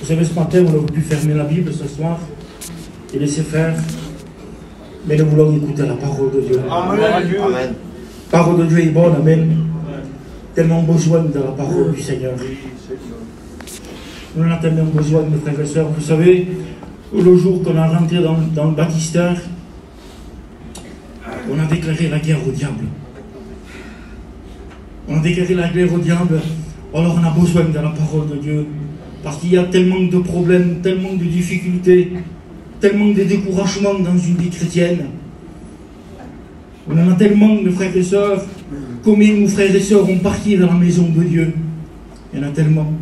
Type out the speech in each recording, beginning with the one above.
savez, ce matin, on aurait pu fermer la Bible ce soir et laisser faire, mais nous voulons écouter la parole de Dieu. Amen. Amen. La parole de Dieu est bonne, amen. Tellement besoin de la parole du Seigneur. On en a tellement besoin, mes frères et sœurs. Vous savez, le jour qu'on a rentré dans le baptistère, on a déclaré la guerre au diable. On a déclaré la guerre au diable. Alors on a besoin de la parole de Dieu. Parce qu'il y a tellement de problèmes, tellement de difficultés, tellement de découragements dans une vie chrétienne. On en a tellement, mes frères et sœurs. Combien nos frères et sœurs ont parti dans la maison de Dieu? Il y en a tellement.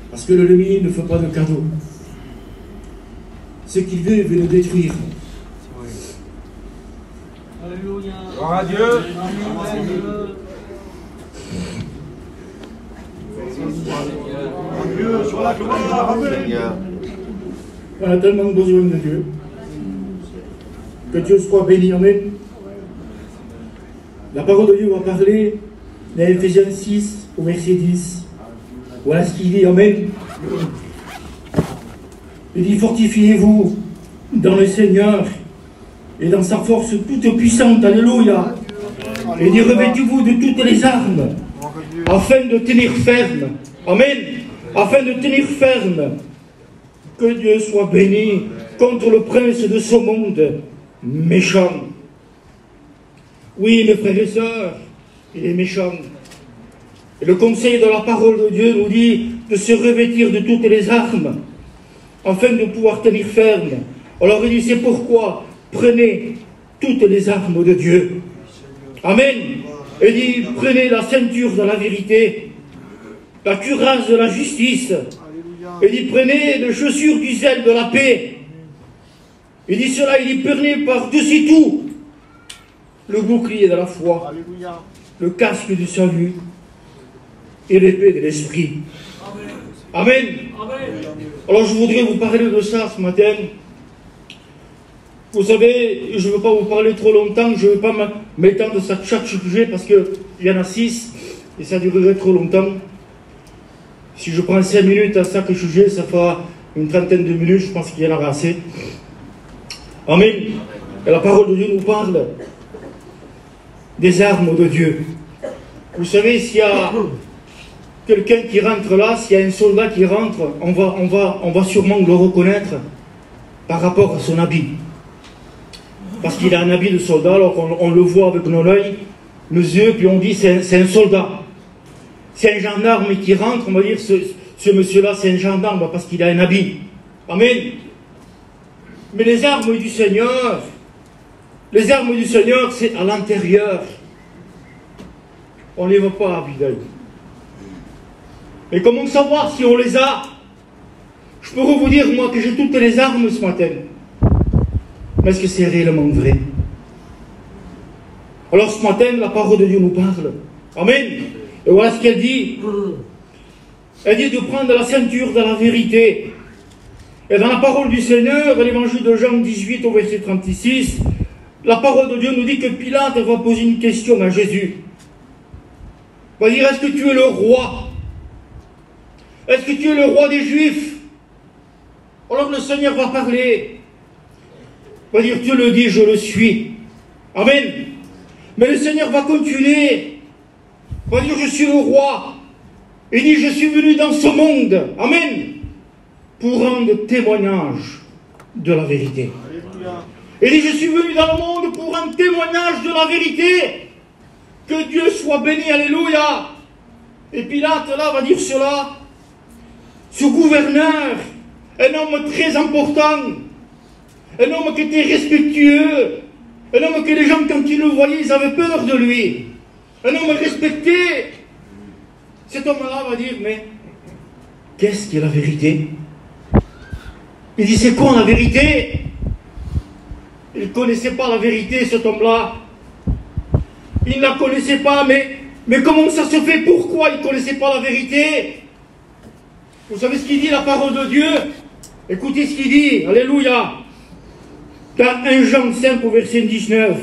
Parce que le ennemi ne fait pas de cadeaux. Ce qu'il veut, il veut le détruire. Alléluia. Gloire à Dieu. Dieu sur la gloire. On a tellement besoin de Dieu. Que Dieu soit béni. Amen. La parole de Dieu va parler dans Ephésiens 6 au verset 10. Voilà ce qu'il dit. Amen. Il dit: fortifiez-vous dans le Seigneur et dans sa force toute puissante. Alléluia. Il dit: revêtez-vous de toutes les armes afin de tenir ferme. Amen. Afin de tenir ferme. Que Dieu soit béni contre le prince de ce monde méchant. Oui, mes frères et sœurs, il est méchant. Et le conseil de la parole de Dieu nous dit de se revêtir de toutes les armes afin de pouvoir tenir ferme. Alors il dit: c'est pourquoi prenez toutes les armes de Dieu. Amen. Il dit: prenez la ceinture de la vérité, la cuirasse de la justice. Il dit: prenez les chaussures du zèle de la paix. Il dit cela, il dit: prenez par-dessus tout le bouclier de la foi, alléluia, le casque du salut et l'épée de l'esprit. Amen. Amen. Alors je voudrais vous parler de ça ce matin. Vous savez, je ne veux pas vous parler trop longtemps, je ne veux pas m'étendre sur chaque sujet parce qu'il y en a 6 et ça durerait trop longtemps. Si je prends 5 minutes à chaque sujet, ça fera une trentaine de minutes, je pense qu'il y en aura assez. Amen. Et la parole de Dieu nous parle des armes de Dieu. Vous savez, s'il y a quelqu'un qui rentre là, s'il y a un soldat qui rentre, on va sûrement le reconnaître par rapport à son habit. Parce qu'il a un habit de soldat, alors on le voit avec nos yeux, puis on dit c'est un soldat. C'est un gendarme qui rentre, on va dire ce monsieur-là c'est un gendarme parce qu'il a un habit. Amen. Mais les armes du Seigneur, c'est à l'intérieur. On ne les voit pas à vue d'œil. Mais comment savoir si on les a? Je peux vous dire, moi, que j'ai toutes les armes ce matin. Mais est-ce que c'est réellement vrai? Alors ce matin, la parole de Dieu nous parle. Amen. Et voilà ce qu'elle dit. Elle dit de prendre la ceinture de la vérité. Et dans la parole du Seigneur, l'évangile de Jean 18 au verset 36, la parole de Dieu nous dit que Pilate va poser une question à Jésus. Il va dire: est-ce que tu es le roi? Est-ce que tu es le roi des Juifs? Alors le Seigneur va parler. Il va dire: tu le dis, je le suis. Amen. Mais le Seigneur va continuer. Il va dire: je suis le roi. Il dit: je suis venu dans ce monde. Amen. Pour rendre témoignage de la vérité. Il dit: je suis venu dans le monde pour rendre témoignage de la vérité. Que Dieu soit béni, alléluia. Et Pilate là va dire cela. Ce gouverneur, un homme très important, un homme qui était respectueux, un homme que les gens, quand ils le voyaient, ils avaient peur de lui, un homme respecté. Cet homme-là va dire: mais qu'est-ce qu'est la vérité? Il dit: c'est quoi la vérité? Il ne connaissait pas la vérité, cet homme-là. Il ne la connaissait pas, mais comment ça se fait? Pourquoi il ne connaissait pas la vérité? Vous savez ce qu'il dit, la parole de Dieu? Écoutez ce qu'il dit, alléluia. Dans 1 Jean 5 au verset 19,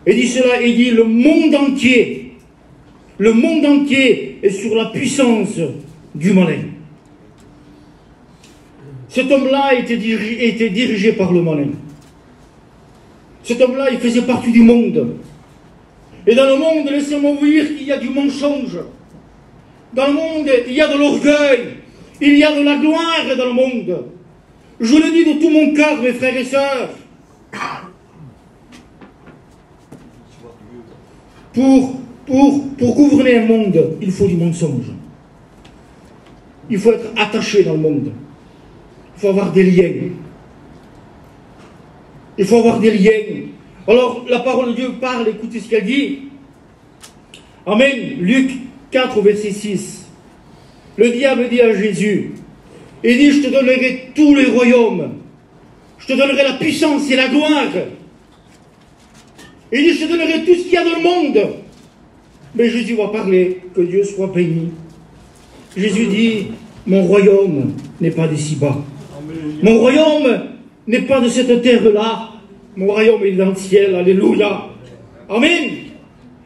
il dit cela, il dit: le monde entier est sur la puissance du malin. Cet homme-là était dirigé par le malin. Cet homme-là, il faisait partie du monde. Et dans le monde, laissez-moi vous dire qu'il y a du mensonge. Dans le monde, il y a de l'orgueil. Il y a de la gloire dans le monde. Je le dis de tout mon cœur, mes frères et sœurs. Pour gouverner un monde, il faut du mensonge. Il faut être attaché dans le monde. Il faut avoir des liens. Il faut avoir des liens. Alors, la parole de Dieu parle, écoutez ce qu'elle dit. Amen. Luc 4, verset 6. Le diable dit à Jésus, il dit, je te donnerai tous les royaumes. Je te donnerai la puissance et la gloire. Il dit, je te donnerai tout ce qu'il y a dans le monde. Mais Jésus va parler, que Dieu soit béni. Jésus dit, mon royaume n'est pas d'ici-bas. Mon royaume n'est pas de cette terre-là. Mon royaume est dans le ciel. Alléluia. Amen.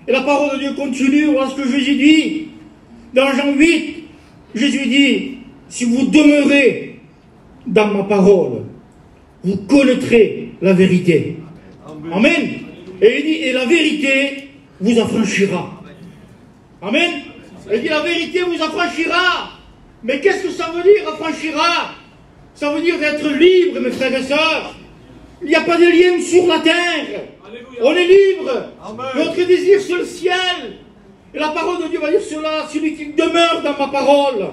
Et la parole de Dieu continue. Voilà ce que Jésus dit. Dans Jean 8, Jésus dit, si vous demeurez dans ma parole, vous connaîtrez la vérité. Amen. Et il dit, et la vérité vous affranchira. Amen. Il dit, la vérité vous affranchira. Mais qu'est-ce que ça veut dire, affranchira? Ça veut dire d'être libre, mes frères et sœurs. Il n'y a pas de lien sur la terre. Alléluia. On est libre. Amen. Notre désir, c'est le ciel. Et la parole de Dieu va dire cela, celui qui demeure dans ma parole,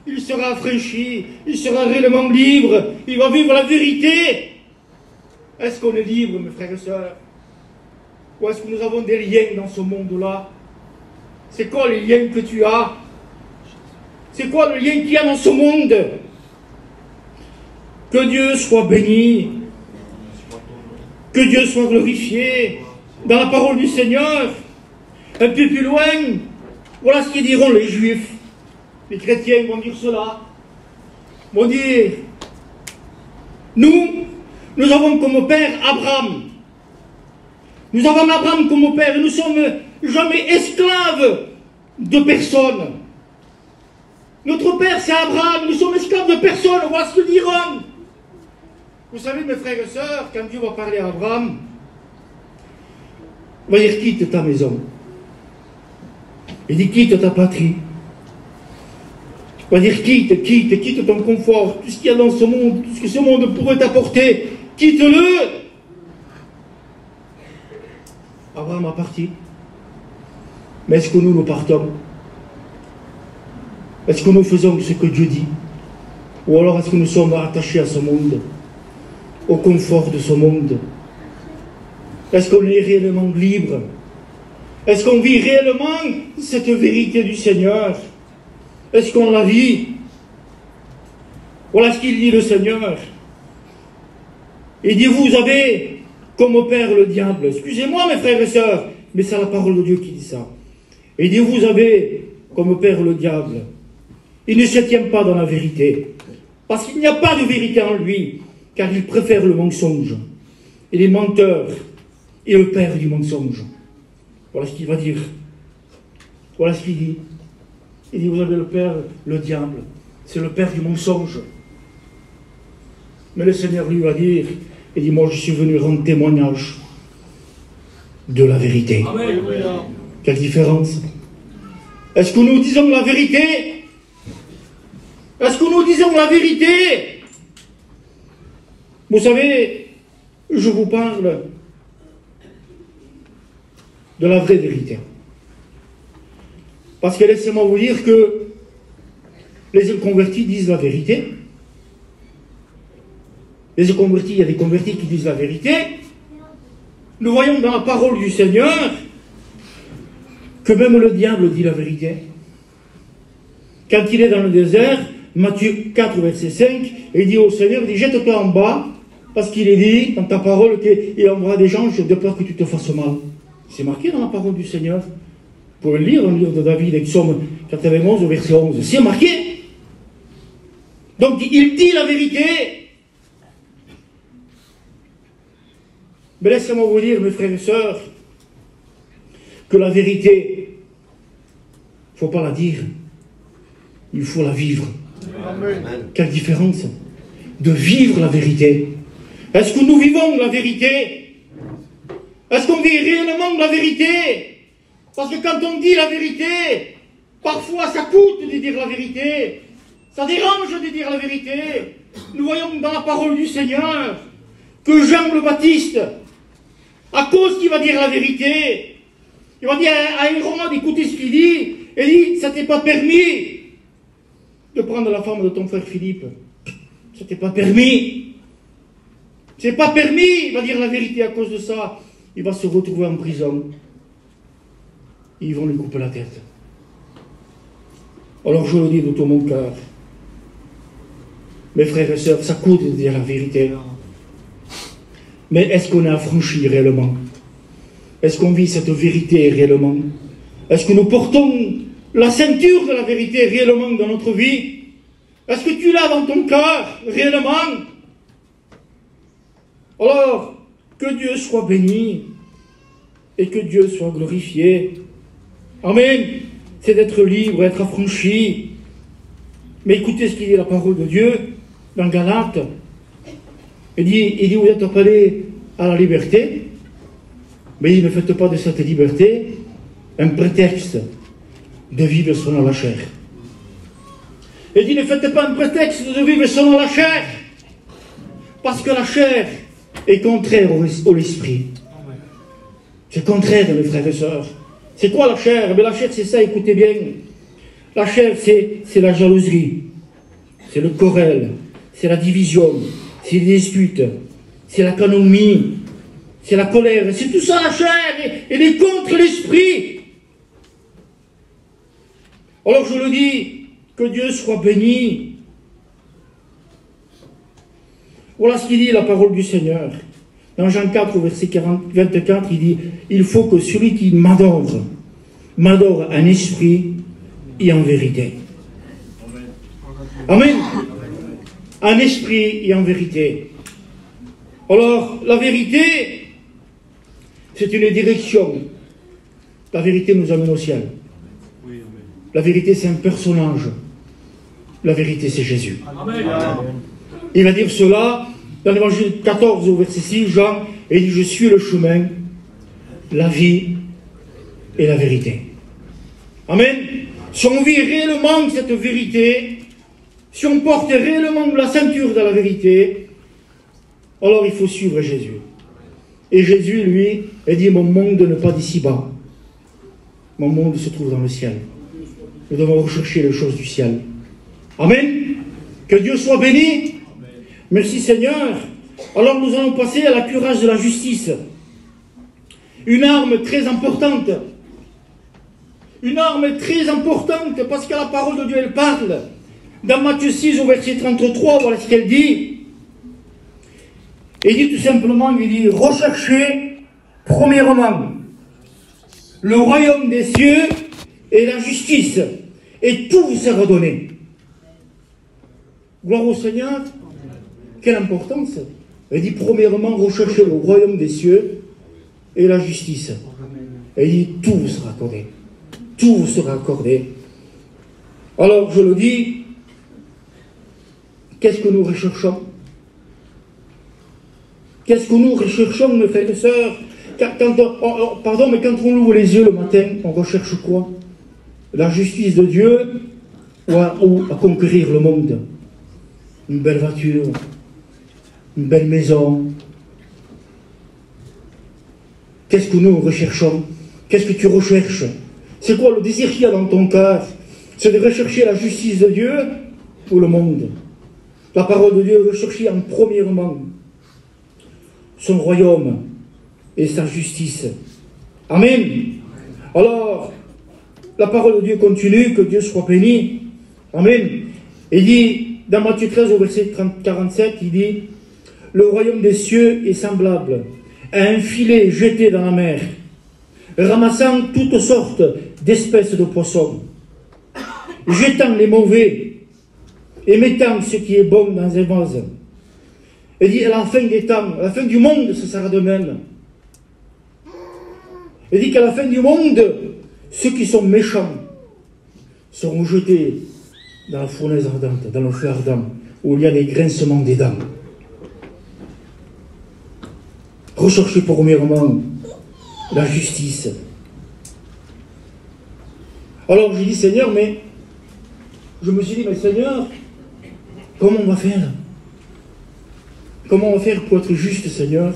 il sera affranchi, il sera réellement libre, il va vivre la vérité. Est-ce qu'on est libre, mes frères et sœurs? Ou est-ce que nous avons des liens dans ce monde-là? C'est quoi les liens que tu as? C'est quoi le lien qu'il y a dans ce monde? Que Dieu soit béni. Que Dieu soit glorifié. Dans la parole du Seigneur, un peu plus loin, voilà ce qu'ils diront les Juifs. Les chrétiens vont dire cela. Vont dire, nous avons comme père Abraham. Nous avons Abraham comme père et nous ne sommes jamais esclaves de personne. Notre père c'est Abraham, nous sommes esclaves de personne, voilà ce qu'ils diront. Vous savez mes frères et sœurs, quand Dieu va parler à Abraham, il va dire quitte ta maison. Il dit quitte ta patrie. Il va dire quitte ton confort, tout ce qu'il y a dans ce monde, tout ce que ce monde pourrait t'apporter, quitte-le. Abraham a parti. Mais est-ce que nous partons? Est-ce que nous faisons ce que Dieu dit? Ou alors est-ce que nous sommes attachés à ce monde, au confort de ce monde? Est-ce qu'on est réellement libre? Est-ce qu'on vit réellement cette vérité du Seigneur? Est-ce qu'on la vit? Voilà ce qu'il dit le Seigneur. Il dit, vous avez comme père le diable. Excusez-moi mes frères et sœurs, mais c'est la parole de Dieu qui dit ça. Il dit, vous avez comme père le diable. Il ne se tient pas dans la vérité. Parce qu'il n'y a pas de vérité en lui, car il préfère le mensonge. Il est menteur et le père du mensonge. Voilà ce qu'il va dire. Voilà ce qu'il dit. Il dit, vous avez le père, le diable. C'est le père du mensonge. Mais le Seigneur lui va dire, il dit, moi je suis venu rendre témoignage de la vérité. Amen. Quelle différence? Est-ce que nous disons la vérité? Est-ce que nous disons la vérité? Vous savez, je vous parle de la vraie vérité. Parce que laissez-moi vous dire que les inconvertis disent la vérité. Les inconvertis, il y a des convertis qui disent la vérité. Nous voyons dans la parole du Seigneur que même le diable dit la vérité. Quand il est dans le désert, Matthieu 4, verset 5, il dit au Seigneur, il dit, jette-toi en bas, parce qu'il est dit dans ta parole qu'il envoie des gens de peur que tu te fasses mal. C'est marqué dans la parole du Seigneur. Vous pouvez le lire dans le livre de David, Psaume 91, verset 11. C'est marqué. Donc il dit la vérité. Mais laissez-moi vous dire, mes frères et sœurs, que la vérité, il ne faut pas la dire, il faut la vivre. Amen. Quelle différence? de vivre la vérité. Est-ce que nous vivons la vérité? Est-ce qu'on vit réellement la vérité? Parce que quand on dit la vérité, parfois ça coûte de dire la vérité. Ça dérange de dire la vérité. Nous voyons dans la parole du Seigneur que Jean le Baptiste, à cause qu'il va dire la vérité, il va dire à Hérode, écoutez ce qu'il dit, il dit, ça t'est pas permis de prendre la femme de ton frère Philippe. Ça t'est pas permis. C'est pas permis, il va dire la vérité à cause de ça. Il va se retrouver en prison. Ils vont lui couper la tête. Alors je le dis de tout mon cœur. Mes frères et sœurs, ça coûte de dire la vérité. Mais est-ce qu'on est affranchi réellement? Est-ce qu'on vit cette vérité réellement? Est-ce que nous portons la ceinture de la vérité réellement dans notre vie? Est-ce que tu l'as dans ton cœur réellement? Alors, que Dieu soit béni et que Dieu soit glorifié. Amen. C'est d'être libre, d'être affranchi. Mais écoutez ce qu'il dit la parole de Dieu dans Galates. Il dit, vous êtes appelés à la liberté, mais ne faites pas de cette liberté un prétexte de vivre selon la chair. Il dit, ne faites pas un prétexte de vivre selon la chair, parce que la chair est contraire au l'esprit. C'est contraire, mes frères et sœurs. C'est quoi la chair? Mais la chair, c'est ça, écoutez bien. La chair, c'est la jalouserie, c'est le querelle, c'est la division, c'est les disputes, c'est la calomnie, c'est la colère. C'est tout ça la chair, elle est contre l'esprit. Alors je le dis, que Dieu soit béni. Voilà ce qu'il dit la parole du Seigneur. Dans Jean 4, au verset 24, il dit, il faut que celui qui m'adore en esprit et en vérité. Amen. En esprit et en vérité. Alors, la vérité, c'est une direction. La vérité nous amène au ciel. La vérité, c'est un personnage. La vérité, c'est Jésus. Amen. Il va dire cela dans l'évangile 14 au verset 6, Jean, et il dit, je suis le chemin, la vie et la vérité. Amen. Si on vit réellement cette vérité, si on porte réellement la ceinture de la vérité, alors il faut suivre Jésus. Et Jésus, lui, a dit, mon monde n'est pas d'ici-bas. Mon monde se trouve dans le ciel. Nous devons rechercher les choses du ciel. Amen. Que Dieu soit béni. Merci Seigneur. Alors nous allons passer à la cuirasse de la justice. Une arme très importante. Une arme très importante parce que la parole de Dieu, elle parle. Dans Matthieu 6 au verset 33, voilà ce qu'elle dit. Il dit tout simplement, il dit, recherchez premièrement le royaume des cieux et la justice, et tout vous sera donné. Gloire au Seigneur. Quelle importance. Il dit premièrement, recherchez le royaume des cieux et la justice. Et il dit, tout vous sera accordé. Tout vous sera accordé. Alors, je le dis, qu'est-ce que nous recherchons? Qu'est-ce que nous recherchons, mes frères et sœurs? Pardon, mais quand on ouvre les yeux le matin, on recherche quoi? La justice de Dieu ou à conquérir le monde? Une belle voiture, une belle maison. Qu'est-ce que nous recherchons? Qu'est-ce que tu recherches? C'est quoi le désir qu'il y a dans ton cœur? C'est de rechercher la justice de Dieu ou le monde? La parole de Dieu, rechercher en premièrement son royaume et sa justice. Amen. Alors, la parole de Dieu continue, que Dieu soit béni. Amen. Il dit, dans Matthieu 13 au verset 47, il dit, le royaume des cieux est semblable à un filet jeté dans la mer, ramassant toutes sortes d'espèces de poissons, jetant les mauvais et mettant ce qui est bon dans un vase. Il dit, à la fin des temps, à la fin du monde, ce sera de même. Il dit qu'à la fin du monde, ceux qui sont méchants seront jetés dans la fournaise ardente, dans le feu ardent, où il y a des grincements des dents. Recherchez premièrement la justice. Alors j'ai dit, Seigneur, mais je me suis dit, mais Seigneur, comment on va faire? Comment on va faire pour être juste, Seigneur?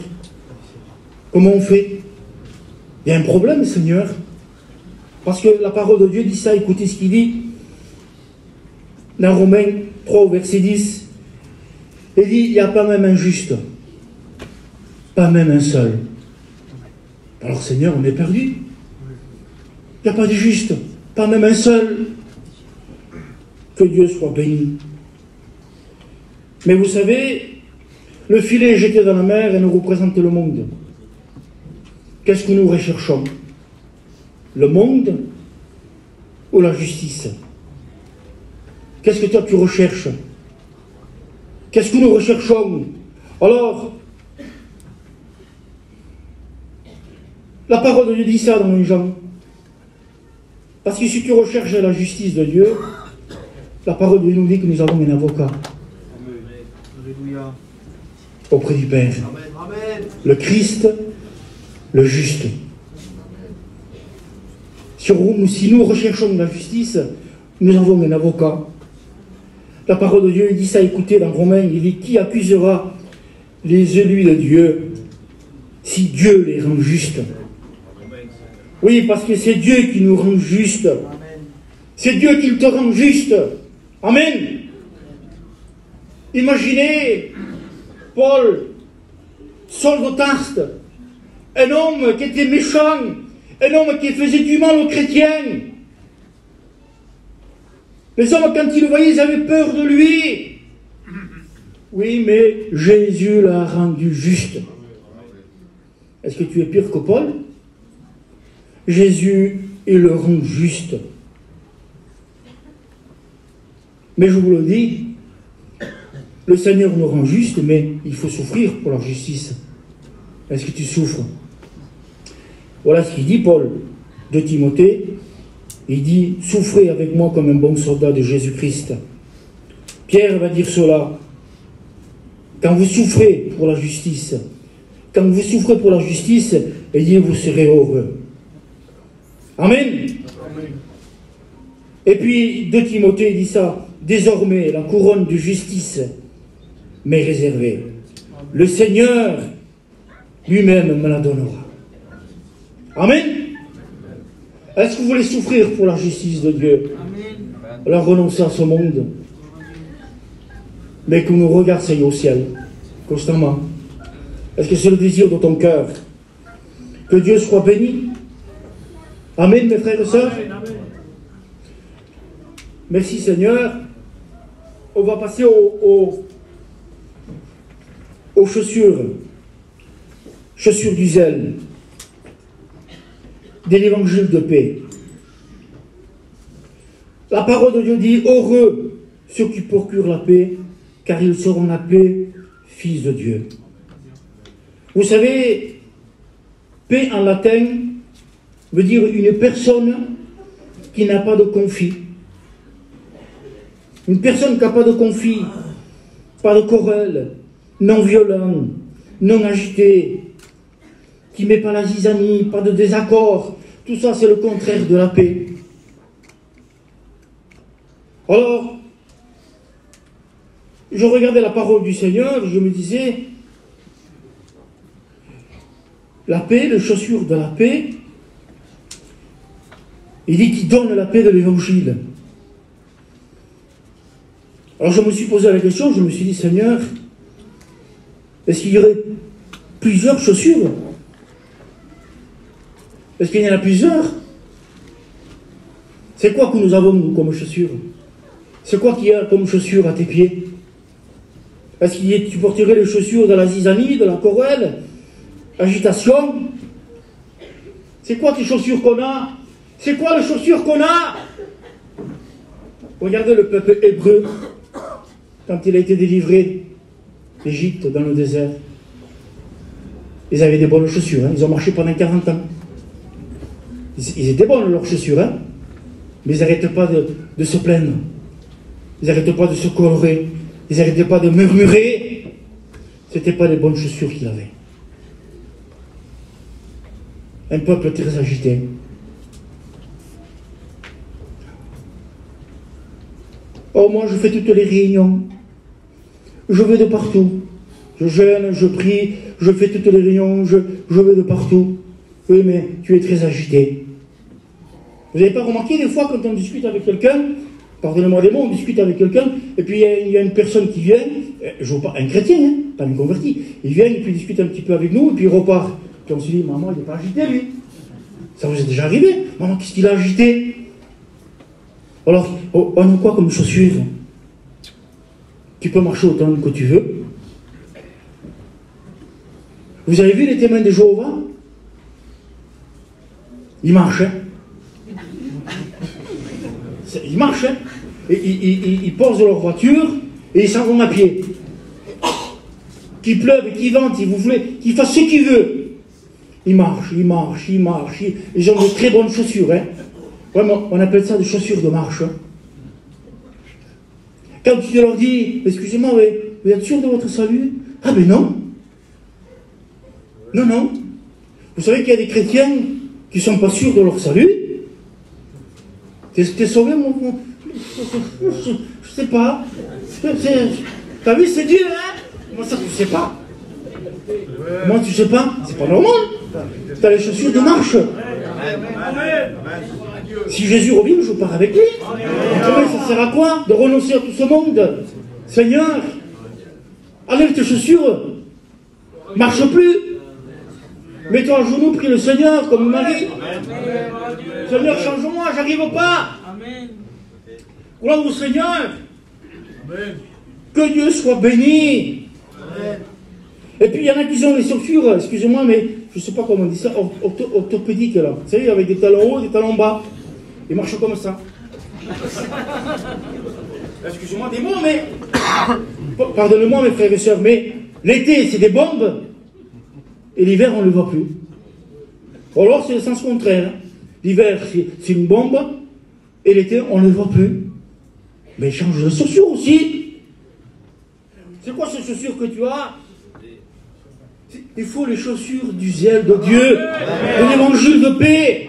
Comment on fait? Il y a un problème, Seigneur. Parce que la parole de Dieu dit ça, écoutez ce qu'il dit. Dans Romains 3, verset 10, il dit, il n'y a pas même un juste. Pas même un seul. Alors Seigneur, on est perdu. Il n'y a pas de juste. Pas même un seul. Que Dieu soit béni. Mais vous savez, le filet est jeté dans la mer et nous représente le monde. Qu'est-ce que nous recherchons? Le monde ou la justice? Qu'est-ce que toi tu recherches? Qu'est-ce que nous recherchons? Alors, la parole de Dieu dit ça dans les gens. Parce que si tu recherches la justice de Dieu, la parole de Dieu nous dit que nous avons un avocat auprès du Père. Amen. Le Christ, le juste. Si nous recherchons la justice, nous avons un avocat. La parole de Dieu dit ça, écoutez, dans Romains, il dit, qui accusera les élus de Dieu si Dieu les rend justes? Oui, parce que c'est Dieu qui nous rend justes. C'est Dieu qui te rend juste. Amen. Imaginez Paul, Saul de Tarse, un homme qui était méchant, un homme qui faisait du mal aux chrétiens. Les hommes, quand ils le voyaient, ils avaient peur de lui. Oui, mais Jésus l'a rendu juste. Est-ce que tu es pire que Paul? Jésus, il le rend juste. Mais je vous le dis, le Seigneur nous rend juste, mais il faut souffrir pour la justice. Est-ce que tu souffres? Voilà ce qu'il dit, Paul, de Timothée. Il dit, souffrez avec moi comme un bon soldat de Jésus-Christ. Pierre va dire cela. Quand vous souffrez pour la justice, quand vous souffrez pour la justice, il dit, vous serez heureux. Amen. Et puis, de Timothée, il dit ça. Désormais, la couronne de justice m'est réservée. Le Seigneur lui-même me la donnera. Amen. Est-ce que vous voulez souffrir pour la justice de Dieu? Alors renoncez à ce monde. Mais que nos regards s'aillent au ciel, constamment. Est-ce que c'est le désir de ton cœur? Que Dieu soit béni. Amen, mes frères et sœurs. Merci Seigneur. On va passer aux chaussures. Chaussures du zèle. De l'évangile de paix. La parole de Dieu dit, heureux ceux qui procurent la paix, car ils seront la paix, fils de Dieu. Vous savez, paix en latin veut dire une personne qui n'a pas de conflit. Une personne qui n'a pas de conflit, pas de querelle, non violent, non agité, qui ne met pas la zizanie, pas de désaccord. Tout ça, c'est le contraire de la paix. Alors, je regardais la parole du Seigneur, je me disais, la paix, les chaussures de la paix, il dit qu'il donne la paix de l'évangile. Alors je me suis posé la question, je me suis dit, Seigneur, est-ce qu'il y aurait plusieurs chaussures? Est-ce qu'il y en a plusieurs? C'est quoi que nous avons comme chaussures? C'est quoi qu'il y a comme chaussures à tes pieds? Est-ce que tu porterais les chaussures de la zizanie, de la querelle, agitation? C'est quoi tes chaussures qu'on a? C'est quoi les chaussures qu'on a? Regardez le peuple hébreu quand il a été délivré d'Égypte dans le désert. Ils avaient des bonnes chaussures, hein? Ils ont marché pendant 40 ans. Ils étaient bons leurs chaussures, hein? Mais ils n'arrêtent pas de se plaindre. Ils n'arrêtaient pas de se colorer. Ils n'arrêtaient pas de murmurer. Ce n'étaient pas les bonnes chaussures qu'il avait. Un peuple très agité. Oh, moi, je fais toutes les réunions. Je vais de partout. Je jeûne, je prie, je fais toutes les réunions, je vais de partout. Oui, mais tu es très agité. Vous n'avez pas remarqué des fois quand on discute avec quelqu'un, pardonnez-moi des mots, on discute avec quelqu'un, et puis il y a une personne qui vient, je vois pas, un chrétien, hein, pas un converti, il vient et puis il discute un petit peu avec nous, et puis il repart. Puis on se dit, maman, il n'est pas agité lui. Ça vous est déjà arrivé? Maman, qu'est-ce qu'il a agité? Alors, on a quoi comme chaussures? Tu peux marcher autant que tu veux. Vous avez vu les témoins de Jéhovah? Ils marchent, hein? Ils marchent, hein? Et ils posent leur voiture et ils s'en vont à pied. Qu'il pleuve, qu'il vente, qu'il fasse ce qu'il veut. Ils marchent. Ils ont de très bonnes chaussures, hein? Vraiment, on appelle ça des chaussures de marche. Hein? Quand tu leur dis, excusez-moi, mais vous êtes sûr de votre salut? Ah ben non. Non. Vous savez qu'il y a des chrétiens qui ne sont pas sûrs de leur salut? T'es sauvé, mon... Je sais pas. T'as vu, c'est Dieu, hein? Moi, ça, tu sais pas. Moi, tu sais pas. C'est pas normal. T'as les chaussures de marche. Si Jésus revient, je pars avec lui. Ça sert à quoi de renoncer à tout ce monde? Seigneur, enlève tes chaussures. Marche plus. Mets-toi à genoux, prie le Seigneur comme Marie. Seigneur, change-moi, j'arrive pas. Gloire au Seigneur. Que Dieu soit béni. Et puis il y en a qui ont les chaussures, excusez-moi, mais je ne sais pas comment on dit ça, orthopédiques là. Vous savez, avec des talons hauts, des talons bas. Ils marchent comme ça. Excusez-moi des mots, mais... Pardonnez-moi mes frères et sœurs, mais l'été c'est des bombes, et l'hiver on ne le voit plus. Alors c'est le sens contraire. L'hiver c'est une bombe, et l'été on ne le voit plus. Mais change de chaussures aussi. C'est quoi ces chaussures que tu as? Il faut les chaussures du zèle de Dieu, de l'évangile de paix.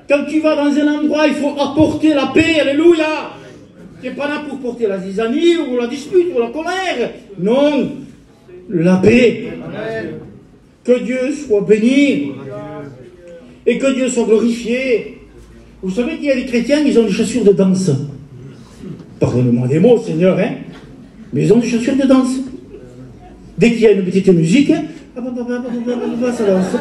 Quand tu vas dans un endroit, il faut apporter la paix, alléluia. Tu n'es pas là pour porter la zizanie ou la dispute ou la colère. Non, la paix. Que Dieu soit béni et que Dieu soit glorifié. Vous savez qu'il y a des chrétiens, ils ont des chaussures de danse. Pardonnez-moi des mots, Seigneur, hein, mais ils ont des chaussures de danse. Dès qu'il y a une petite musique, ça danse.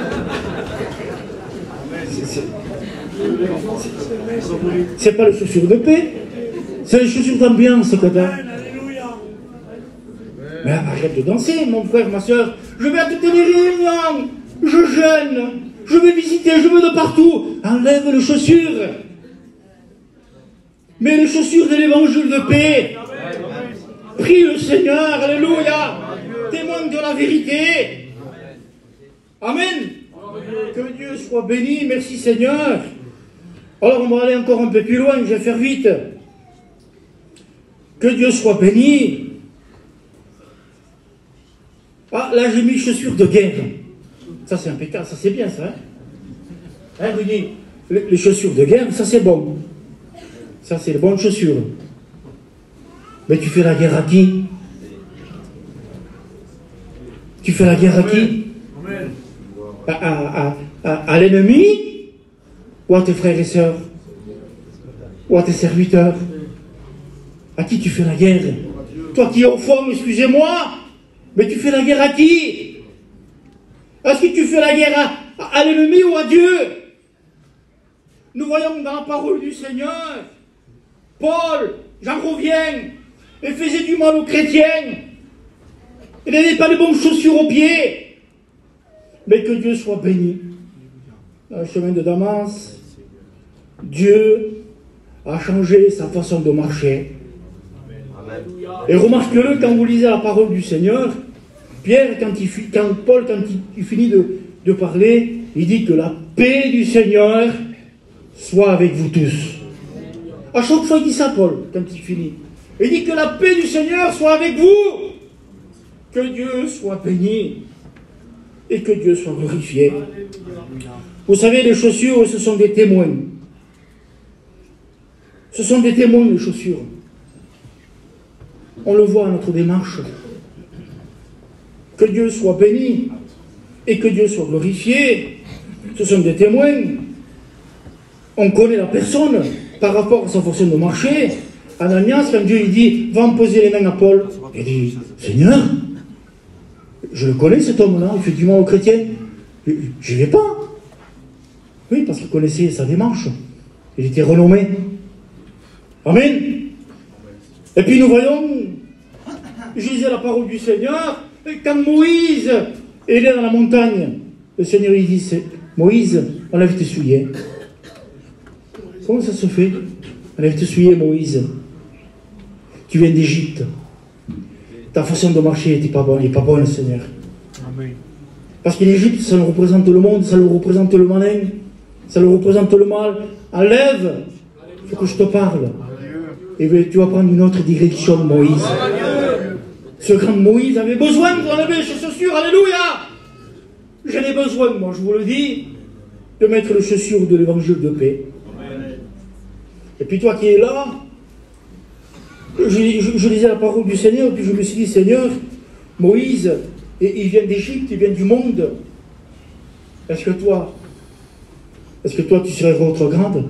C'est pas les chaussures de paix, c'est les chaussures d'ambiance que t'as. Mais arrête de danser, mon frère, ma soeur. Je vais à toutes les réunions, je jeûne, je vais visiter, je vais de partout. Enlève les chaussures. Mets les chaussures de l'évangile de paix. Prie le Seigneur, alléluia. Témoigne de la vérité. Amen. Que Dieu soit béni, merci Seigneur. Alors on va aller encore un peu plus loin, je vais faire vite. Que Dieu soit béni. Ah, là j'ai mis chaussures de guerre. Ça c'est impeccable, ça c'est bien ça. Hein, Rudy, les chaussures de guerre, ça c'est bon. Ça c'est les bonnes chaussures. Mais tu fais la guerre à qui? Tu fais la guerre à qui? À l'ennemi? Ou à tes frères et sœurs? Ou à tes serviteurs? À qui tu fais la guerre? Toi qui es au fond, excusez-moi, mais tu fais la guerre à qui? Est-ce que tu fais la guerre à l'ennemi ou à Dieu? Nous voyons dans la parole du Seigneur, Paul, j'en reviens, et faisait du mal aux chrétiens. Il n'avait pas de bonnes chaussures aux pieds. Mais que Dieu soit béni. Dans le chemin de Damas, Dieu a changé sa façon de marcher. Et remarquez-le quand vous lisez la parole du Seigneur, Pierre, Paul, quand il finit de parler, il dit que la paix du Seigneur soit avec vous tous. À chaque fois, il dit ça, Paul, quand il finit. Il dit que la paix du Seigneur soit avec vous. Que Dieu soit béni. Et que Dieu soit glorifié. Vous savez, les chaussures, ce sont des témoins. Ce sont des témoins, les chaussures. On le voit à notre démarche. Que Dieu soit béni et que Dieu soit glorifié. Ce sont des témoins. On connaît la personne par rapport à sa façon de marcher. Ananias, quand Dieu lui dit, va me poser les mains à Paul, il dit, Seigneur, je le connais cet homme-là, il fait du mal aux chrétiens. J'y vais pas. Oui, parce qu'il connaissait sa démarche. Il était renommé. Amen. Et puis nous voyons, je lisais la parole du Seigneur, et quand Moïse est dans la montagne, le Seigneur lui dit, Moïse, enlève tes souliers. Comment ça se fait? Enlève tes souliers, Moïse. Tu viens d'Égypte. Ta façon de marcher n'est pas bonne, Seigneur. Amen. Parce qu'en Égypte, ça nous représente le monde, ça nous représente le malin, ça nous représente le mal. Enlève, il faut que je te parle. Et tu vas prendre une autre direction, Moïse. Ce grand Moïse avait besoin d'enlever ses chaussures, alléluia. J'en ai besoin, moi, je vous le dis, de mettre les chaussures de l'évangile de paix. Et puis toi qui es là, je lisais la parole du Seigneur, puis je me suis dit, Seigneur, Moïse, il vient d'Égypte, il vient du monde. Est-ce que toi, tu serais votre grande?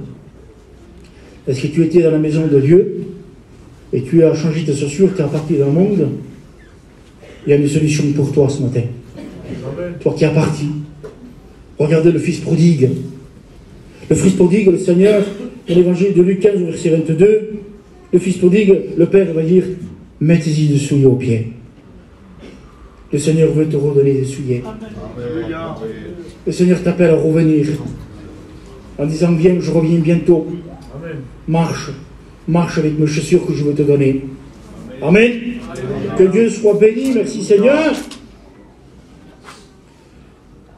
Est-ce que tu étais dans la maison de Dieu et tu as changé tes chaussures, tu es parti dans le monde? Il y a une solution pour toi ce matin. Toi qui es parti. Regardez le fils prodigue. Le fils prodigue, le Seigneur, dans l'évangile de Luc 15, verset 22, le fils prodigue, le père va dire, mettez-y des souliers aux pieds. Le Seigneur veut te redonner des souliers. Le Seigneur t'appelle à revenir en disant, viens, je reviens bientôt. Marche avec mes chaussures que je veux te donner. Amen. Que Dieu soit béni. Merci Seigneur.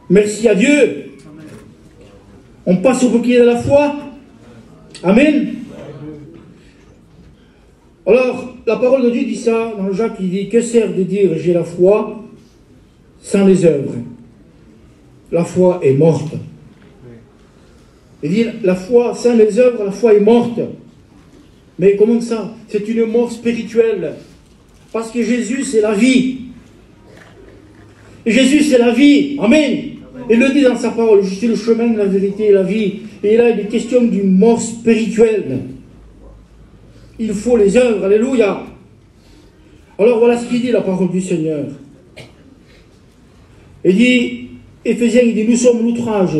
Merci à Dieu. On passe au bouclier de la foi. Amen. Alors, la parole de Dieu dit ça, dans Jacques, il dit, que sert de dire j'ai la foi sans les œuvres? La foi est morte. Il dit, la foi sans les œuvres, la foi est morte. Mais comment ça? C'est une mort spirituelle. Parce que Jésus, c'est la vie. Et Jésus, c'est la vie. Amen. Il le dit dans sa parole, je suis le chemin, la vérité et la vie. Et là, il est question d'une mort spirituelle. Il faut les œuvres, alléluia. Alors voilà ce qu'il dit, la parole du Seigneur. Il dit, Éphésiens, il dit, nous sommes l'outrage.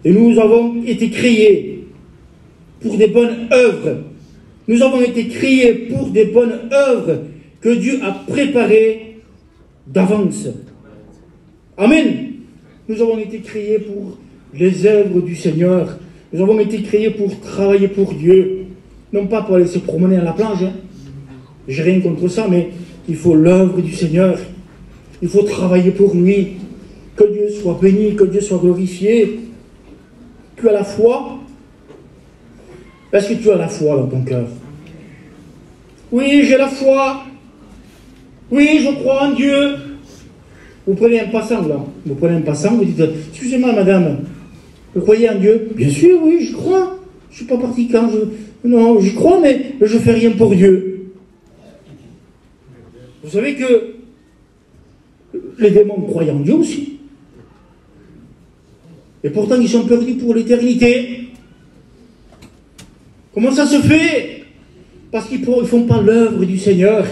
Et nous avons été créés pour des bonnes œuvres. Nous avons été créés pour des bonnes œuvres que Dieu a préparées d'avance. Amen. Nous avons été créés pour les œuvres du Seigneur. Nous avons été créés pour travailler pour Dieu. Non pas pour aller se promener à la plage. Hein. J'ai rien contre ça, mais il faut l'œuvre du Seigneur. Il faut travailler pour lui. Que Dieu soit béni, que Dieu soit glorifié. Tu as la foi? Est-ce que tu as la foi dans ton cœur? Oui, j'ai la foi. Oui, je crois en Dieu. Vous prenez un passant là. Vous prenez un passant, vous dites, excusez-moi madame, vous croyez en Dieu? Bien sûr, oui, je crois. Je ne suis pas parti quand non, j'y crois, mais je ne fais rien pour Dieu. Vous savez que les démons croient en Dieu aussi. Et pourtant, ils sont perdus pour l'éternité. Comment ça se fait? Parce qu'ils ne font pas l'œuvre du Seigneur.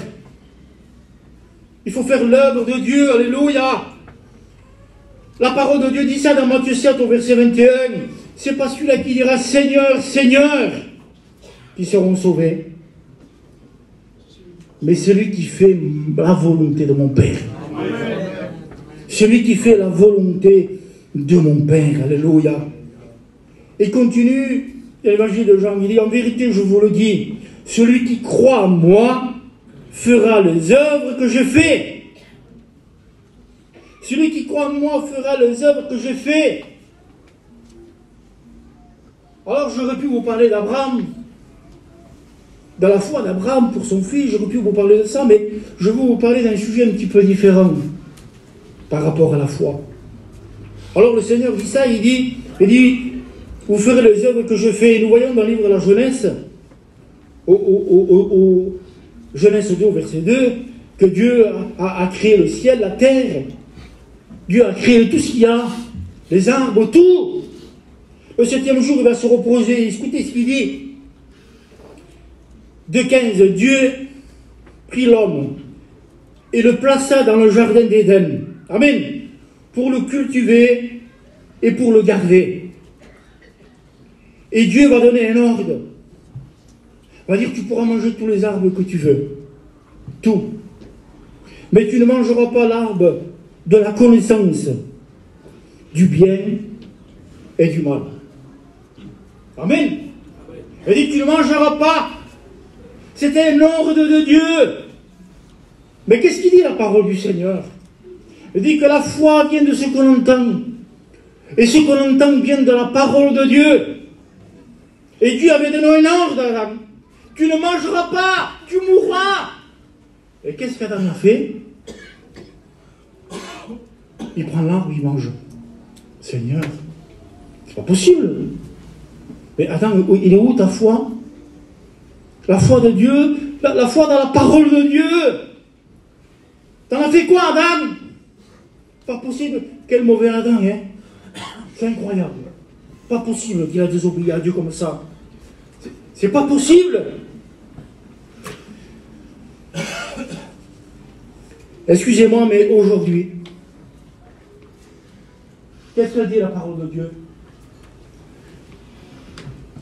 Il faut faire l'œuvre de Dieu, alléluia. La parole de Dieu dit ça dans Matthieu 7 au verset 21. C'est pas celui-là qui dira Seigneur, Seigneur, qui seront sauvés. Mais celui qui fait la volonté de mon Père. Celui qui fait la volonté de mon Père, alléluia. Et continue, l'évangile de Jean, il dit, en vérité, je vous le dis, celui qui croit en moi fera les œuvres que je fais. Celui qui croit en moi fera les œuvres que je fais. Alors j'aurais pu vous parler d'Abraham, de la foi d'Abraham pour son fils, j'aurais pu vous parler de ça, mais je veux vous parler d'un sujet un petit peu différent par rapport à la foi. Alors le Seigneur dit ça, il dit, vous ferez les œuvres que je fais. Et nous voyons dans le livre de la Genèse, au Genèse 2, verset 2, que Dieu a créé le ciel, la terre. Dieu a créé tout ce qu'il y a, les arbres, tout. Le 7e jour, il va se reposer. Écoutez ce qu'il dit. 2,15, Dieu prit l'homme et le plaça dans le jardin d'Éden. Amen. Pour le cultiver et pour le garder. Et Dieu va donner un ordre. Il va dire, tu pourras manger tous les arbres que tu veux. Tout. Mais tu ne mangeras pas l'arbre de la connaissance du bien et du mal. Amen. Il dit, tu ne mangeras pas. C'était un ordre de Dieu. Mais qu'est-ce qu'il dit la parole du Seigneur? Il dit que la foi vient de ce qu'on entend. Et ce qu'on entend vient de la parole de Dieu. Et Dieu avait donné un ordre à Adam. Tu ne mangeras pas, tu mourras. Et qu'est-ce qu'Adam a fait? Il prend l'arbre, il mange. Seigneur, c'est pas possible. Mais attends, il est où ta foi? La foi de Dieu, la foi dans la parole de Dieu. T'en as fait quoi, Adam? Pas possible. Quel mauvais Adam, hein? C'est incroyable. Pas possible qu'il a désobéi à Dieu comme ça. C'est pas possible. Excusez-moi, mais aujourd'hui, qu'est-ce qu'elle dit la parole de Dieu?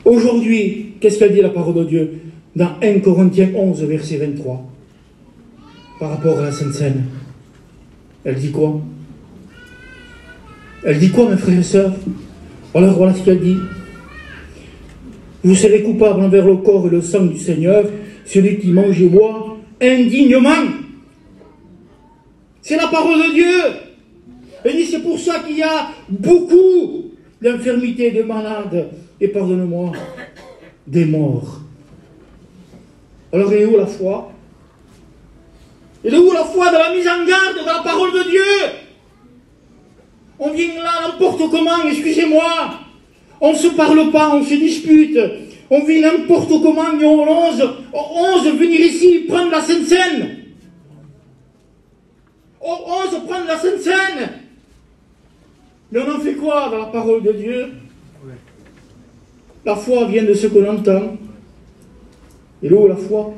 Aujourd'hui, qu'est-ce qu'elle dit la parole de Dieu? Dans 1 Corinthiens 11, verset 23, par rapport à la Sainte Seine. Elle dit quoi? Elle dit quoi, mes frères et sœurs? Alors voilà ce qu'elle dit. Vous serez coupables envers le corps et le sang du Seigneur, celui qui mange et boit indignement. C'est la parole de Dieu. Elle dit, c'est pour ça qu'il y a beaucoup d'infirmités, de malades, et pardonne-moi, des morts. Alors, elle est où la foi? Elle est où la foi de la mise en garde de la parole de Dieu? On vient là n'importe comment, excusez-moi. On ne se parle pas, on se dispute. On vit n'importe comment, et on ose venir ici prendre la Sainte Seine. On ose prendre la Sainte Seine. Mais on en fait quoi dans la parole de Dieu? La foi vient de ce qu'on entend. Et là où la foi?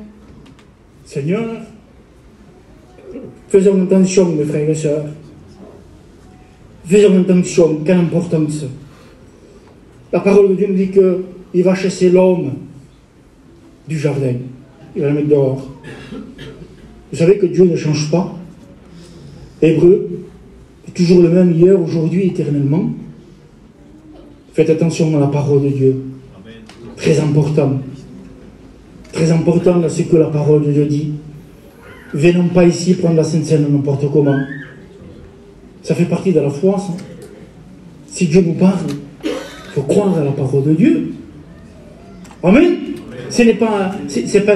Seigneur, faisons attention, mes frères et sœurs. Faisons attention, quelle importance. La parole de Dieu nous dit qu'il va chasser l'homme du jardin. Il va le mettre dehors. Vous savez que Dieu ne change pas. Hébreu est toujours le même hier, aujourd'hui, éternellement. Faites attention à la parole de Dieu. Très important. Très important à ce que la parole de Dieu dit. Venons pas ici prendre la Sainte Seine n'importe comment. Ça fait partie de la foi, ça. Si Dieu nous parle, il faut croire à la parole de Dieu. Amen. Ce n'est pas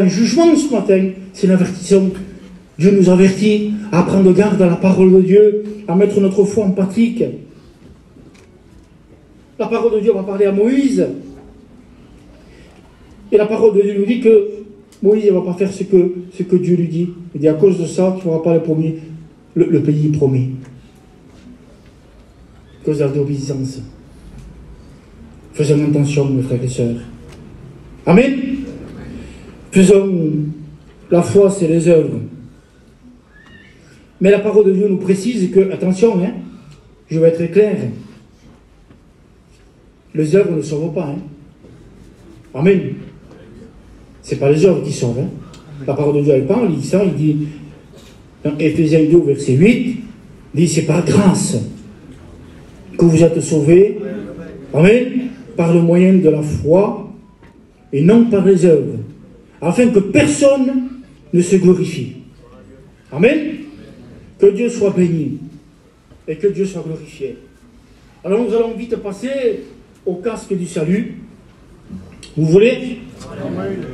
un jugement ce matin, c'est une avertissement. Dieu nous avertit à prendre garde à la parole de Dieu, à mettre notre foi en pratique. La parole de Dieu va parler à Moïse. Et la parole de Dieu nous dit que Moïse ne va pas faire ce que Dieu lui dit. Il dit à cause de ça, tu ne feras pas le pays promis. À cause de la désobéissance. Faisons attention, mes frères et sœurs. Amen. Faisons. La foi, c'est les œuvres. Mais la parole de Dieu nous précise que, attention, hein, je vais être clair. Les œuvres ne sauvent pas. Hein. Amen. Ce n'est pas les œuvres qui sauvent. Hein. La parole de Dieu, elle parle, il dit ça, il dit, dans Éphésiens 2, verset 8, il dit, c'est par grâce que vous êtes sauvés. Amen. Par le moyen de la foi et non par les œuvres, afin que personne ne se glorifie. Amen. Que Dieu soit béni et que Dieu soit glorifié. Alors nous allons vite passer au casque du salut. Vous voulez?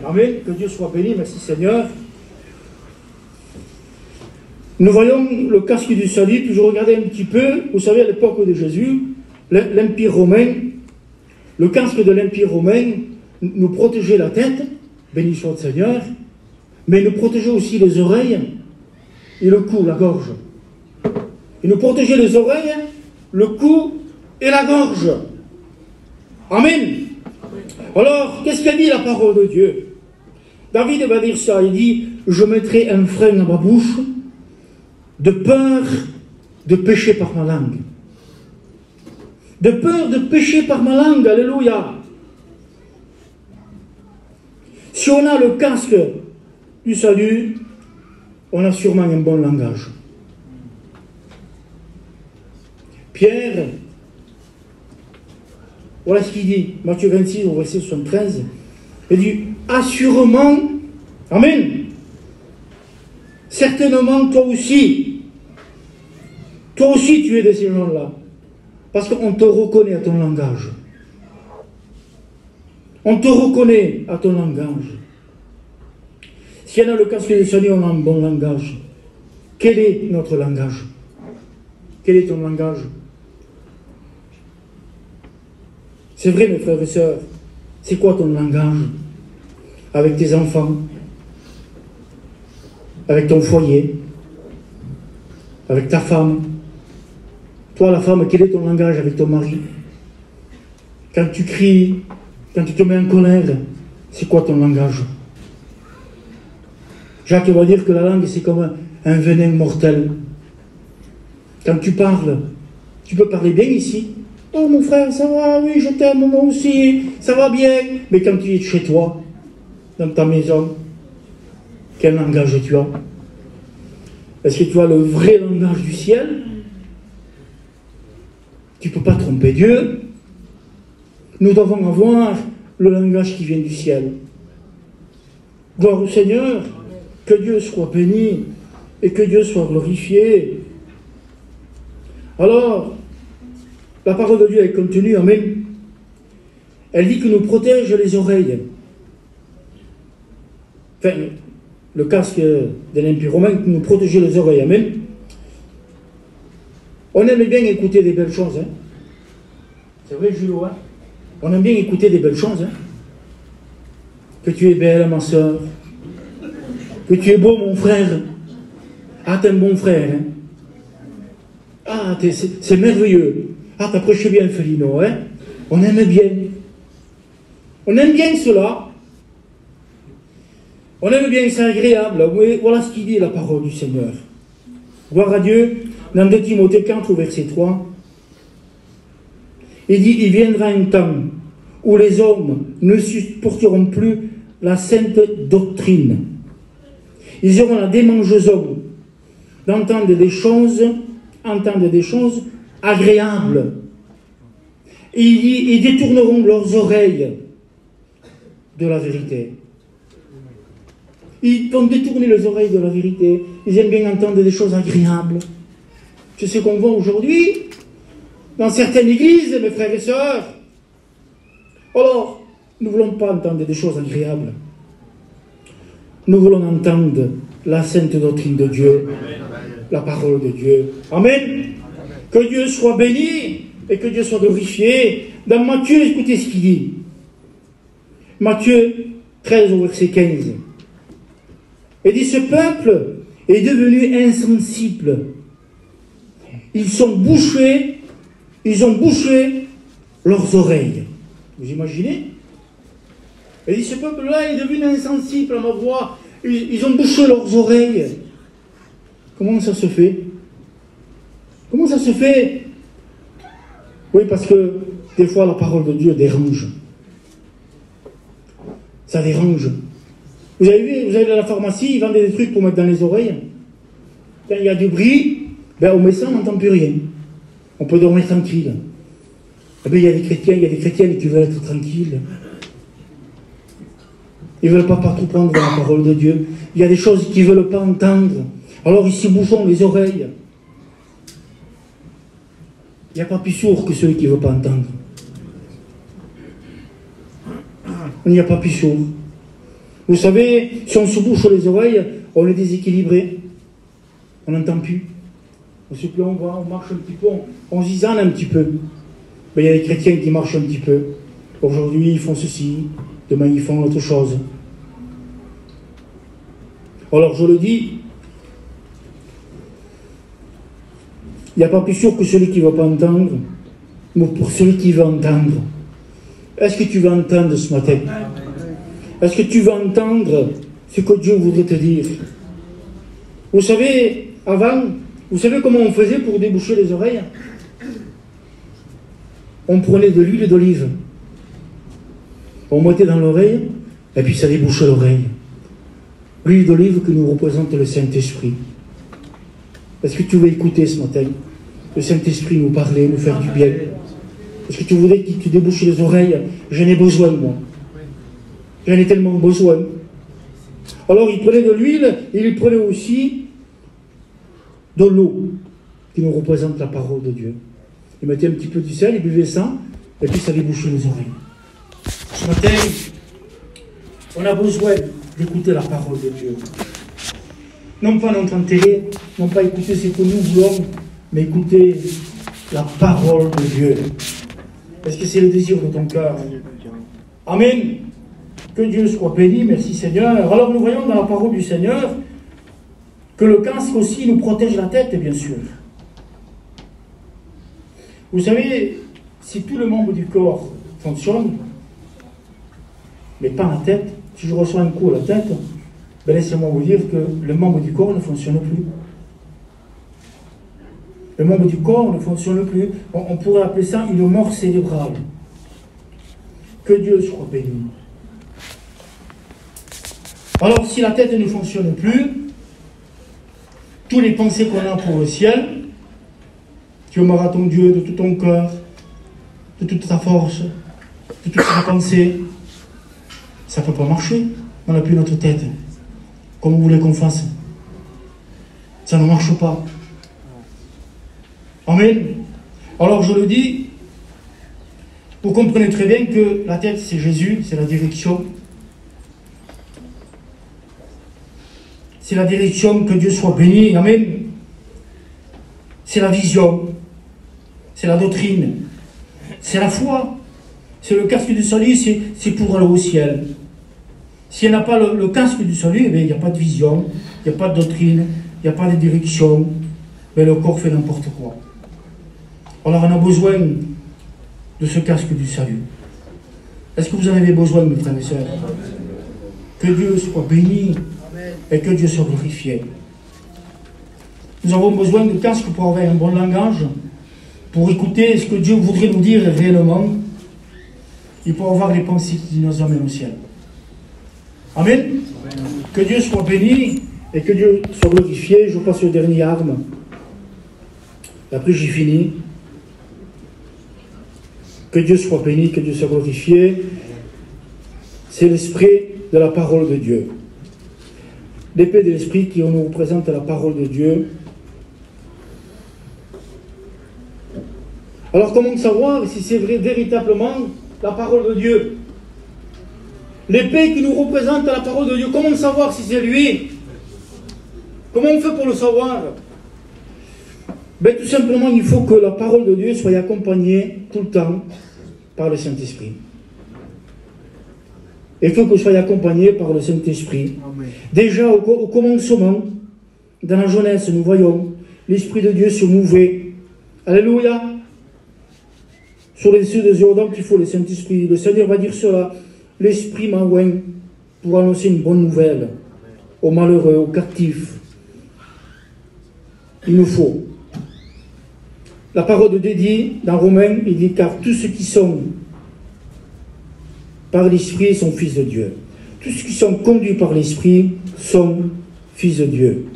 Amen. Que Dieu soit béni. Merci Seigneur. Nous voyons le casque du salut, puis je regardais un petit peu, vous savez, à l'époque de Jésus, l'Empire romain, le casque de l'Empire romain nous protégeait la tête, béni soit le Seigneur, mais il nous protégeait aussi les oreilles et le cou, la gorge. Il nous protégeait les oreilles, le cou et la gorge. Amen. Alors, qu'est-ce qu'a dit la parole de Dieu? David va dire ça, il dit, je mettrai un frein à ma bouche, de peur de pécher par ma langue. De peur de pécher par ma langue, alléluia. Si on a le casque du salut, on a sûrement un bon langage. Pierre, voilà ce qu'il dit, Matthieu 26, au verset 73, il dit, assurément, amen, certainement toi aussi tu es de ces gens-là, parce qu'on te reconnaît à ton langage. On te reconnaît à ton langage. Si on a le casque du salut, on a un bon langage. Quel est notre langage? Quel est ton langage? C'est vrai, mes frères et sœurs, c'est quoi ton langage? Avec tes enfants, avec ton foyer, avec ta femme. Toi, la femme, quel est ton langage avec ton mari? Quand tu cries, quand tu te mets en colère, c'est quoi ton langage? Jacques va dire que la langue, c'est comme un venin mortel. Quand tu parles, tu peux parler bien ici. Oh mon frère, ça va, oui, je t'aime, moi aussi, ça va bien. Mais quand tu es chez toi, dans ta maison, quel langage tu as? Est-ce que tu as le vrai langage du ciel? Tu ne peux pas tromper Dieu. Nous devons avoir le langage qui vient du ciel. Gloire au Seigneur, que Dieu soit béni et que Dieu soit glorifié. Alors, la parole de Dieu est contenue, amen. Elle dit que nous protège les oreilles. Enfin, le casque de l'Empire romain nous protégeait les oreilles, amen. On aime bien écouter des belles choses, hein. C'est vrai, Jules, hein? On aime bien écouter des belles choses, hein. Que tu es belle, ma soeur. Que tu es beau, mon frère. Ah, t'es un bon frère, hein. Ah, c'est merveilleux. Ah, t'as prêché bien, Felino, hein. On aime bien. On aime bien cela. On aime bien, c'est agréable. Oui, voilà ce qu'il dit, la parole du Seigneur. Gloire à Dieu. Dans 2 Timothée 4, au verset 3, il dit, il viendra un temps où les hommes ne supporteront plus la sainte doctrine. Ils auront la démangeaison d'entendre des choses agréables. Et il dit, ils détourneront leurs oreilles de la vérité. Ils vont détourner les oreilles de la vérité. Ils aiment bien entendre des choses agréables. C'est ce qu'on voit aujourd'hui dans certaines églises, mes frères et sœurs. Alors, nous ne voulons pas entendre des choses agréables. Nous voulons entendre la sainte doctrine de Dieu, la parole de Dieu. Amen. Que Dieu soit béni et que Dieu soit glorifié. Dans Matthieu, écoutez ce qu'il dit. Matthieu 13 au verset 15. Il dit, ce peuple est devenu insensible. Ils ont bouché leurs oreilles. Vous imaginez? Il dit, ce peuple-là est devenu insensible à ma voix. Ils ont bouché leurs oreilles. Comment ça se fait? Comment ça se fait? Oui, parce que des fois la parole de Dieu dérange. Ça dérange. Vous avez vu, vous allez dans la pharmacie, ils vendent des trucs pour mettre dans les oreilles. Quand il y a du bruit, ben on met ça, on n'entend plus rien. On peut dormir tranquille. Eh bien, il y a des chrétiennes qui veulent être tranquilles. Ils ne veulent pas partout prendre la parole de Dieu. Il y a des choses qu'ils ne veulent pas entendre. Alors ils se bouchent les oreilles. Il n'y a pas plus sourd que celui qui ne veut pas entendre. On n'y a pas plus sourd. Vous savez, si on se bouche les oreilles, on est déséquilibré. On n'entend plus. On marche un petit peu, on zizane un petit peu. Mais il y a des chrétiens qui marchent un petit peu. Aujourd'hui, ils font ceci, demain, ils font autre chose. Alors, je le dis, il n'y a pas plus sûr que celui qui ne va pas entendre, mais pour celui qui va entendre. Est-ce que tu vas entendre ce matin? Est-ce que tu vas entendre ce que Dieu voudrait te dire? Vous savez, avant, vous savez comment on faisait pour déboucher les oreilles? On prenait de l'huile d'olive, on mettait dans l'oreille, et puis ça débouchait l'oreille. L'huile d'olive que nous représente le Saint-Esprit. Est-ce que tu veux écouter ce matin? Le Saint-Esprit nous parler, nous faire du bien. Est-ce que tu voudrais qu'il te débouche les oreilles? J'en ai besoin, moi. J'en ai tellement besoin. Alors il prenait de l'huile, et il prenait aussi de l'eau, qui nous représente la parole de Dieu. Il mettait un petit peu du sel, il buvait ça, et puis ça débouchait les oreilles. Ce matin, on a besoin d'écouter la parole de Dieu. Non pas notre télé, non pas écouter ce que nous voulons, mais écouter la parole de Dieu. Est-ce que c'est le désir de ton cœur? Amen. Que Dieu soit béni, merci Seigneur. Alors nous voyons dans la parole du Seigneur que le casque aussi nous protège la tête, bien sûr. Vous savez, si tous les membres du corps fonctionnent, mais pas la tête, si je reçois un coup à la tête, ben laissez-moi vous dire que le membre du corps ne fonctionne plus. Le membre du corps ne fonctionne plus. On pourrait appeler ça une mort cérébrale. Que Dieu soit béni. Alors, si la tête ne fonctionne plus, tous les pensées qu'on a pour le ciel, tu aimeras ton Dieu de tout ton cœur, de toute ta force, de toute ta pensée, ça ne peut pas marcher. On n'a plus notre tête. Comme vous voulez qu'on fasse? Ça ne marche pas. Amen. Alors je le dis, vous comprenez très bien que la tête c'est Jésus, c'est la direction. C'est la direction, que Dieu soit béni. Amen. C'est la vision. C'est la doctrine. C'est la foi. C'est le casque du salut, c'est pour aller au ciel. Si elle n'a pas le casque du salut, il n'y a pas de vision, il n'y a pas de doctrine, il n'y a pas de direction, mais le corps fait n'importe quoi. Alors on a besoin de ce casque du salut. Est-ce que vous en avez besoin, mes frères et sœurs? Que Dieu soit béni et que Dieu soit glorifié. Nous avons besoin de casque pour avoir un bon langage, pour écouter ce que Dieu voudrait nous dire réellement, et pour avoir les pensées qui nous amènent au ciel. Amen. Amen. Que Dieu soit béni et que Dieu soit glorifié. Je passe au dernier arme. Après j'ai fini. Que Dieu soit béni, que Dieu soit glorifié. C'est l'esprit de la parole de Dieu. L'épée de l'esprit qui nous représente la parole de Dieu. Alors comment savoir si c'est vrai véritablement la parole de Dieu? L'épée qui nous représente la parole de Dieu, comment savoir si c'est lui? Comment on fait pour le savoir? Ben, tout simplement, il faut que la parole de Dieu soit accompagnée tout le temps par le Saint-Esprit. Il faut que soit accompagné par le Saint-Esprit. Déjà, au commencement, dans la jeunesse, nous voyons l'Esprit de Dieu se mouver. Alléluia! Sur les cieux de Jordan, il faut le Saint-Esprit. Le Seigneur va dire cela. L'Esprit m'a oint pour annoncer une bonne nouvelle aux malheureux, aux captifs. Il nous faut. La parole de Dieu dit, dans Romains, il dit, car tous ceux qui sont par l'Esprit sont fils de Dieu. Tous ceux qui sont conduits par l'Esprit sont fils de Dieu.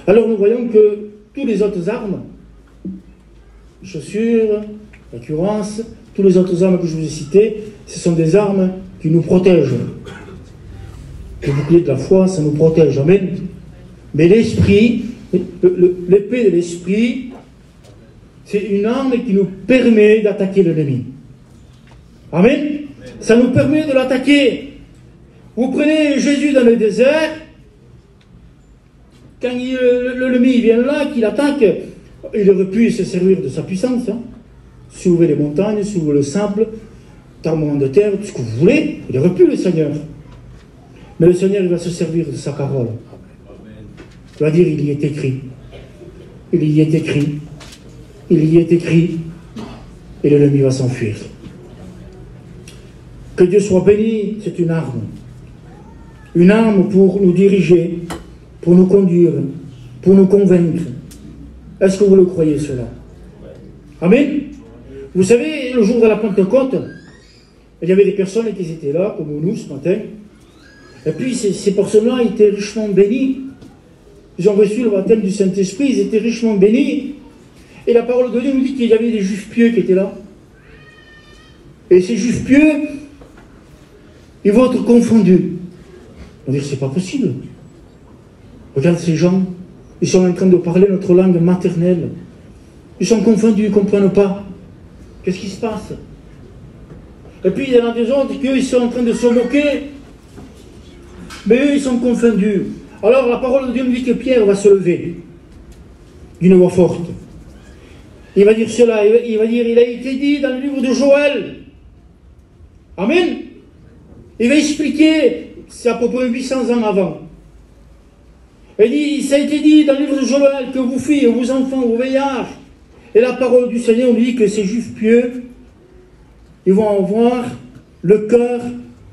Alors nous voyons que tous les autres armes, chaussures, la cuirasse, tous les autres armes que je vous ai citées, ce sont des armes qui nous protègent. Le bouclier de la foi, ça nous protège. Amen. Mais l'esprit, l'épée de l'esprit, c'est une arme qui nous permet d'attaquer l'ennemi. Amen. Ça nous permet de l'attaquer. Vous prenez Jésus dans le désert, quand l'ennemi vient là, qu'il attaque, il aurait pu se servir de sa puissance, hein. Soulever les montagnes, soulever le sable, tremblement de terre, tout ce que vous voulez, il aurait pu le Seigneur. Mais le Seigneur, il va se servir de sa parole. Il va dire, il y est écrit. Il y est écrit. Il y est écrit. Et l'ennemi va s'enfuir. Que Dieu soit béni, c'est une arme. Une arme pour nous diriger, pour nous conduire, pour nous convaincre. Est-ce que vous le croyez cela? Amen. Vous savez, le jour de la Pentecôte, il y avait des personnes qui étaient là, comme nous ce matin. Et puis ces personnes-là étaient richement bénies. Ils ont reçu le baptême du Saint-Esprit, ils étaient richement bénis. Et la parole de Dieu nous dit qu'il y avait des juifs pieux qui étaient là. Et ces juifs pieux, ils vont être confondus. On va dire, c'est pas possible. Regarde ces gens, ils sont en train de parler notre langue maternelle. Ils sont confondus, ils ne comprennent pas. Qu'est-ce qui se passe? Et puis il y en a des autres qui, eux, ils sont en train de se moquer. Mais eux, ils sont confondus. Alors la parole de Dieu nous dit que Pierre va se lever d'une voix forte. Il va dire cela, il va dire, il a été dit dans le livre de Joël. Amen. Il va expliquer, c'est à peu près 800 ans avant. Il dit, ça a été dit dans le livre de Joël que vos filles, vos enfants, vos vieillards, et la parole du Seigneur nous dit que ces juifs pieux, ils vont avoir le cœur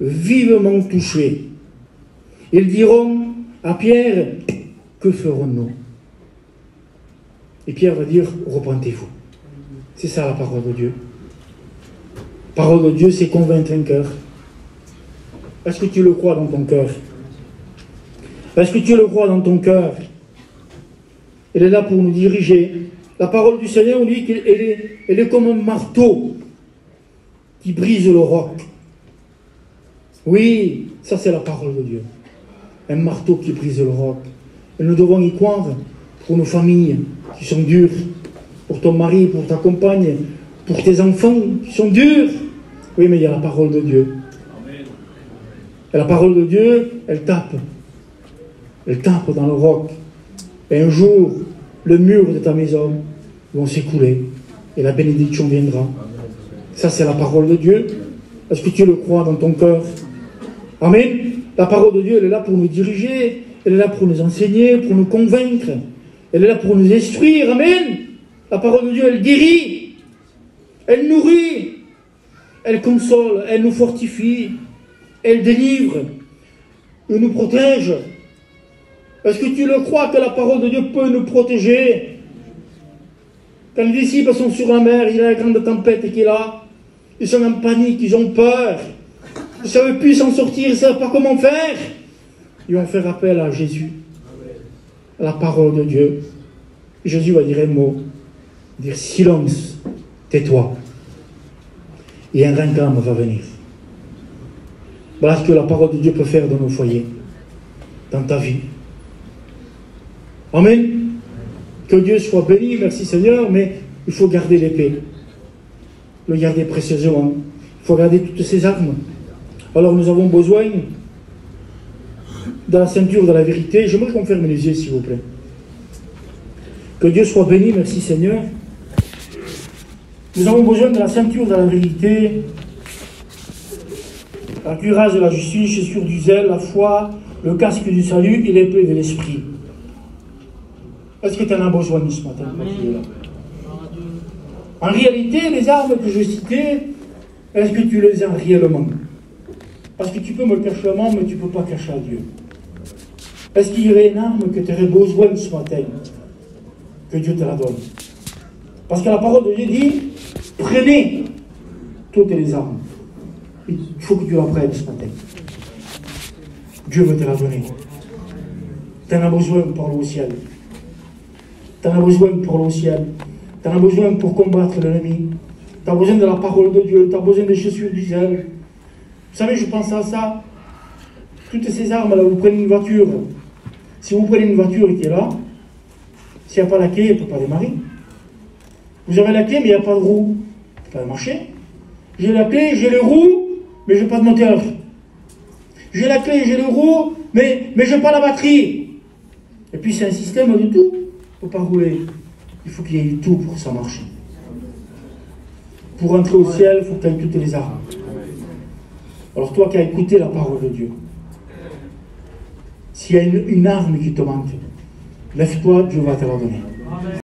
vivement touché. Ils diront à Pierre, que ferons-nous? Et Pierre va dire, repentez-vous. C'est ça la parole de Dieu. La parole de Dieu, c'est convaincre un cœur. Est-ce que tu le crois dans ton cœur? Est-ce que tu le crois dans ton cœur? Elle est là pour nous diriger. La parole du Seigneur, on dit qu'elle est comme un marteau qui brise le roc. Oui, ça c'est la parole de Dieu. Un marteau qui brise le roc. Et nous devons y croire pour nos familles qui sont dures, pour ton mari, pour ta compagne, pour tes enfants qui sont durs. Oui, mais il y a la parole de Dieu. Et la parole de Dieu, elle tape. Elle tape dans le roc. Et un jour, le mur de ta maison va s'écouler. Et la bénédiction viendra. Ça, c'est la parole de Dieu. Est-ce que tu le crois dans ton cœur? Amen. La parole de Dieu, elle est là pour nous diriger. Elle est là pour nous enseigner, pour nous convaincre. Elle est là pour nous instruire. Amen. La parole de Dieu, elle guérit. Elle nourrit. Elle console. Elle nous fortifie. Elle délivre. Elle nous protège. Est-ce que tu le crois que la parole de Dieu peut nous protéger? Quand les disciples sont sur la mer, il y a la grande tempête qui est là. Ils sont en panique, ils ont peur. Ils ne savent plus s'en sortir, ils ne savent pas comment faire. Ils vont faire appel à Jésus, à la parole de Dieu. Et Jésus va dire un mot, dire silence, tais-toi. Et un rincame va venir. Voilà ce que la parole de Dieu peut faire dans nos foyers, dans ta vie. Amen. Que Dieu soit béni, merci Seigneur, mais il faut garder l'épée. Le garder précieusement. Il faut garder toutes ces armes. Alors nous avons besoin de la ceinture de la vérité. J'aimerais qu'on ferme les yeux, s'il vous plaît. Que Dieu soit béni, merci Seigneur. Nous avons besoin de la ceinture de la vérité, la cuirasse de la justice, chaussure du zèle, la foi, le casque du salut et l'épée de l'esprit. Est-ce que tu en as besoin ce matin? En réalité, les armes que je citais, est-ce que tu les as réellement? Parce que tu peux me cacher la main, mais tu ne peux pas cacher à Dieu. Est-ce qu'il y aurait une arme que tu aurais besoin ce matin? Que Dieu te la donne. Parce que la parole de Dieu dit, prenez toutes les armes. Il faut que tu la prennes ce matin. Dieu veut te la donner. Tu en as besoin pour aller au ciel. Tu en as besoin pour aller au ciel. Tu en as besoin pour combattre l'ennemi. Tu as besoin de la parole de Dieu. Tu as besoin des chaussures du zèle. Vous savez, je pense à ça. Toutes ces armes-là, vous prenez une voiture. Si vous prenez une voiture qui est là, s'il n'y a pas la clé, elle ne peut pas démarrer. Vous avez la clé, mais il n'y a pas de roue. Elle ne peut pas marcher. J'ai la clé, j'ai les roues, mais j'ai pas de moteur. J'ai la clé, j'ai les roues, mais j'ai pas la batterie. Et puis c'est un système de tout. Il ne faut pas rouler. Il faut qu'il y ait tout pour que ça marche. Pour entrer au ciel, il faut que tu aies toutes les armes. Alors toi qui as écouté la parole de Dieu, s'il y a une arme qui te manque, lève-toi, Dieu va te la donner.